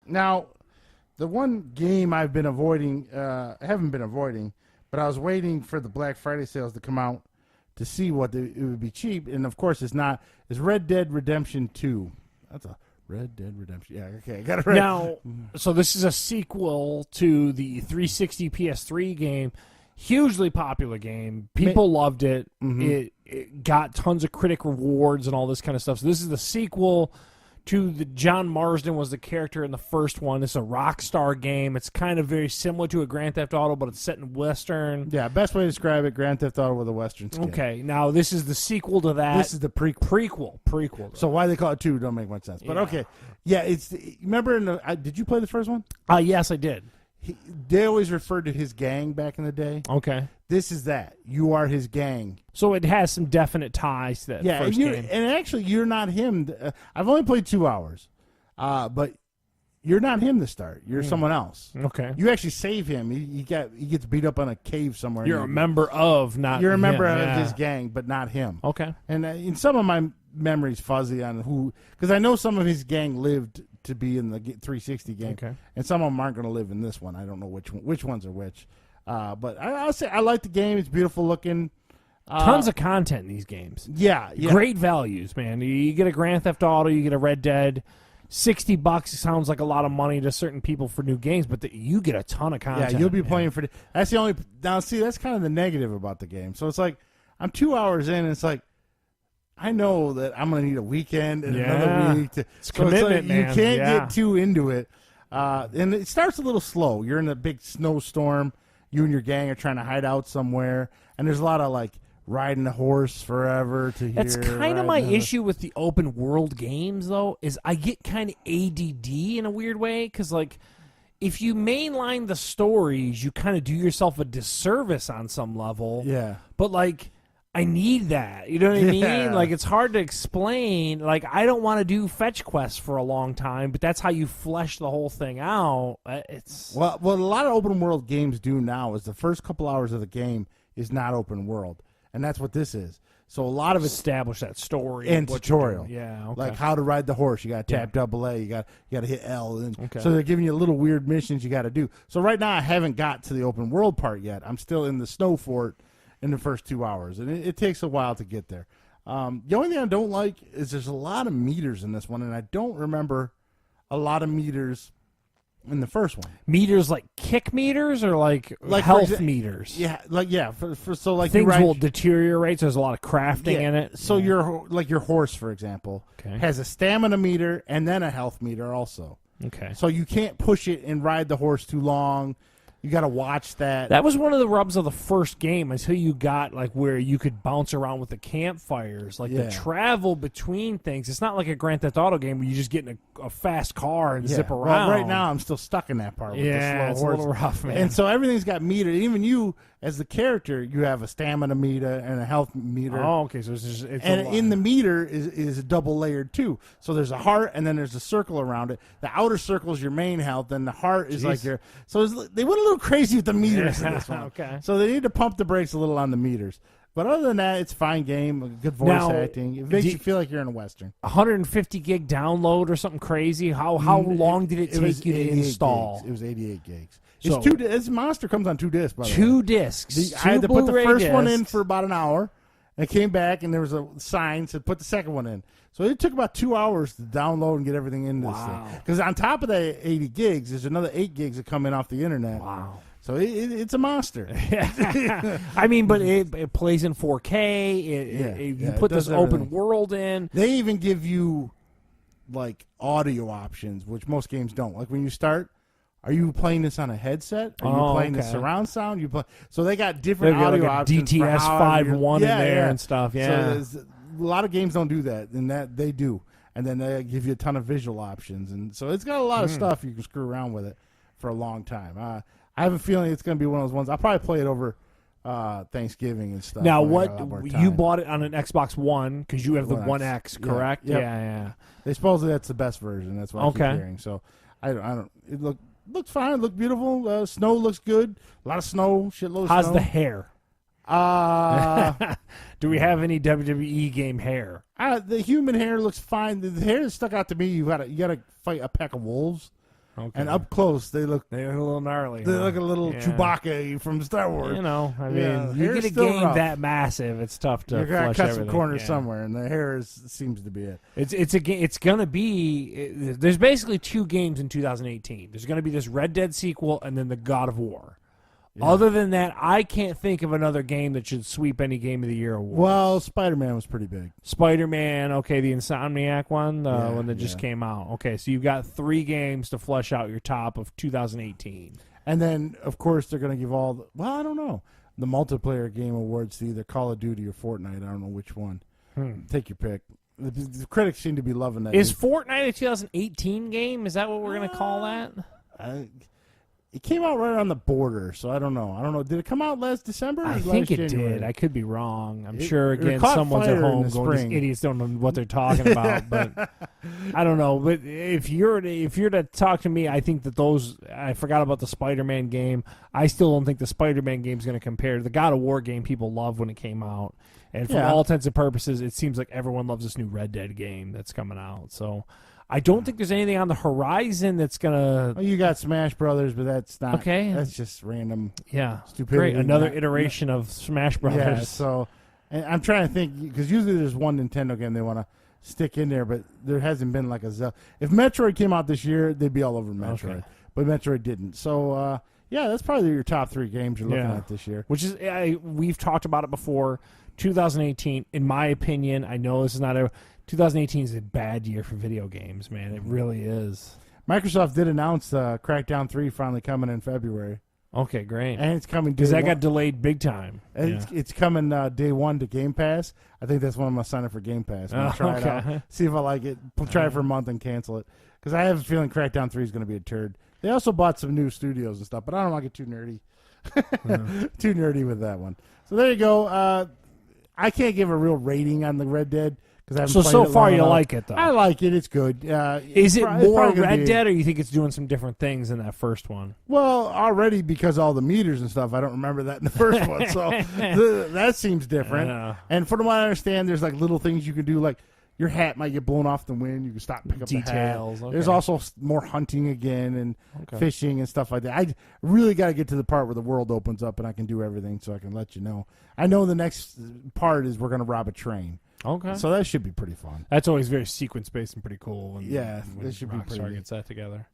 Now, the one game I've been avoiding, I haven't been avoiding, but I was waiting for the Black Friday sales to come out to see it would be cheap, and of course it's not. It's Red Dead Redemption 2. That's a Red Dead Redemption. Yeah, okay, I got it right. Now, so this is a sequel to the 360 PS3 game. Hugely popular game. People loved it. It got tons of critic rewards and all this kind of stuff. So this is the sequel to the John Marsden was the character in the first one. It's a Rockstar game. It's kind of very similar to a Grand Theft Auto, but it's set in Western. Yeah, best way to describe it, Grand Theft Auto with a Western skin. Okay, now this is the sequel to that. This is the prequel. Prequel. So why they call it 2 don't make much sense. But okay. Yeah, remember did you play the first one? Yes, I did. They always referred to his gang back in the day. Okay. This is that. You are his gang. So it has some definite ties to that first game. And actually, you're not him. I've only played 2 hours, but you're not him to start. You're someone else. Okay. You actually save him. He gets beat up on a cave somewhere. You're a member of, not You're a member him. of his gang, but not him. Okay. And in some of my memories fuzzy on who, because I know some of his gang lived to be in the 360 game, Okay. and some of them aren't going to live in this one. I don't know which ones are which. But I'll say I like the game. It's beautiful looking. Tons of content in these games. Yeah. Great values, man. You get a Grand Theft Auto, you get a Red Dead. $60 sounds like a lot of money to certain people for new games, but you get a ton of content. Yeah, you'll be playing for. That's the only. Now, see, that's kind of the negative about the game. So it's like I'm 2 hours in, and it's like I know that I'm going to need a weekend and another week. It's commitment, man. You can't get too into it, and it starts a little slow. You're in a big snowstorm. You and your gang are trying to hide out somewhere, and there's a lot of like riding a horse forever to hear. That's kind of my issue with the open world games, though, is I get kind of ADD in a weird way, because like if you mainline the stories, you kind of do yourself a disservice on some level. Yeah. But like I need that. You know what I mean? Like it's hard to explain. Like I don't want to do fetch quests for a long time, but that's how you flesh the whole thing out. It's what a lot of open world games do now is the first couple hours of the game is not open world. And that's what this is. So a lot of it establish that story and tutorial. Yeah, okay. Like how to ride the horse. You got to tap double A. You got to hit L. And Okay. So they're giving you little weird missions you got to do. So right now I haven't got to the open world part yet. I'm still in the snow fort in the first 2 hours, and it takes a while to get there. The only thing I don't like is there's a lot of meters in this one, and I don't remember a lot of meters in the first one. Meters like kick meters or like health meters? Yeah, so like things will deteriorate. So there's a lot of crafting in it. So your horse, for example, has a stamina meter and then a health meter also. Okay. So you can't push it and ride the horse too long. You got to watch that. That was one of the rubs of the first game until you got like where you could bounce around with the campfires, like the travel between things. It's not like a Grand Theft Auto game where you just get in a fast car and zip around. Well, right now I'm still stuck in that part with the slow it's horse. a little rough, man. And so everything's got meter. Even you, as the character, you have a stamina meter and a health meter. Oh, okay. So it's and in the meter is double layered too. So there's a heart and then there's a circle around it. The outer circle is your main health, and the heart is like your. So they went a little crazy with the meters in this one. Okay. So they need to pump the brakes a little on the meters. But other than that, it's a fine game. Good voice acting. It makes you feel like you're in a Western. 150 gig download or something crazy. How long did it take you to install? Gigs. It was 88 gigs. So, this monster comes on 2 discs. By the way. 2 discs. I had to put the first one in discs. for about an hour. And I came back, and there was a sign said put the second one in. So it took about 2 hours to download and get everything into this thing. Because on top of the 80 gigs, there's another 8 gigs that come in off the internet. Wow. So it's a monster. I mean, but it plays in 4K. You put this open world in. They even give you like audio options, which most games don't. Like when you start, are you playing this on a headset? Are you playing the surround sound? So they got different audio like options. DTS 5.1 in there and stuff. Yeah. So a lot of games don't do that, and that they do. And then they give you a ton of visual options, and so it's got a lot of stuff you can screw around with it for a long time. I have a feeling it's going to be one of those ones. I'll probably play it over Thanksgiving and stuff. Now, you bought it on an Xbox One because you have the One X, correct? Yeah. They supposedly that's the best version. That's what I keep hearing. So I don't. It looked fine. It looked beautiful. Snow looks good. A lot of snow. Shitload of snow. How's the hair? Do we have any WWE game hair? The human hair looks fine. The hair that stuck out to me. You got to fight a pack of wolves. Okay. and up close they look a little gnarly. they huh? look a little Yeah. Chewbacca from Star Wars. You know, I mean, Yeah, you hair's get a still game rough. that massive, it's tough to You gotta flush cut everything. some corners Yeah. somewhere, and the hair seems to be it. It's gonna be. There's basically 2 games in 2018. There's gonna be this Red Dead sequel and then the God of War. Yeah. Other than that, I can't think of another game that should sweep any Game of the Year award. Well, Spider-Man was pretty big. Spider-Man, okay, the Insomniac one, the Yeah, one that just yeah. came out. Okay, so you've got 3 games to flush out your top of 2018. And then, of course, they're going to give all I don't know, the multiplayer game awards to either Call of Duty or Fortnite. I don't know which one. Take your pick. The critics seem to be loving that. Is Fortnite a 2018 game? Is that what we're going to call that? It came out right on the border, so I don't know. Did it come out last December? Or I last think it January? did. I could be wrong. I'm It- sure, it again, caught someone's fire at in home the going, these spring. idiots don't know what they're talking about. But I don't know. But if you're to talk to me, I think that I forgot about the Spider-Man game. I still don't think the Spider-Man game is going to compare to the God of War game people loved when it came out. And for Yeah. all intents and purposes, it seems like everyone loves this new Red Dead game that's coming out. So I don't think there's anything on the horizon that's going to... Well, you got Smash Brothers, but that's not. Okay. That's just random. Yeah. Stupidity. Great. Another Not- iteration of Smash Brothers. Yeah. So, and I'm trying to think because usually there's one Nintendo game they want to stick in there, but there hasn't been like a Zelda. If Metroid came out this year, they'd be all over Metroid, Okay. but Metroid didn't. So, yeah, that's probably your top 3 games you're looking Yeah. at this year. Which is, we've talked about it before. 2018, in my opinion, I know this is not 2018 is a bad year for video games, man. It really is. Microsoft did announce Crackdown 3 finally coming in February, Okay, great. and it's coming Because day that one. got delayed big time. It's coming day 1 to Game Pass. I think that's when I'm gonna sign up for Game Pass. I'm gonna try it out, see if I like it. Try it for a month and cancel it because I have a feeling Crackdown 3 is gonna be a turd. They also bought some new studios and stuff, but I don't want to get too nerdy. Too nerdy with that one. So there you go. I can't give a real rating on the Red Dead because I haven't played So it far long you enough. like it, though. I like it. It's good. Is it it's more probably gonna Red be- Dead, or you think it's doing some different things than that first one? Well, already because all the meters and stuff, I don't remember that in the first one. So that seems different. Yeah. And from what I understand, there's like little things you can do, like your hat might get blown off the wind. You can stop and pick up Details, the hat. okay. There's also more hunting again and Okay. fishing and stuff like that. I really got to get to the part where the world opens up and I can do everything, so I can let you know. I know the next part is we're going to rob a train. Okay. So that should be pretty fun. That's always very sequence based and pretty cool. When, Yeah, when this should be Rockstar pretty neat. gets that together.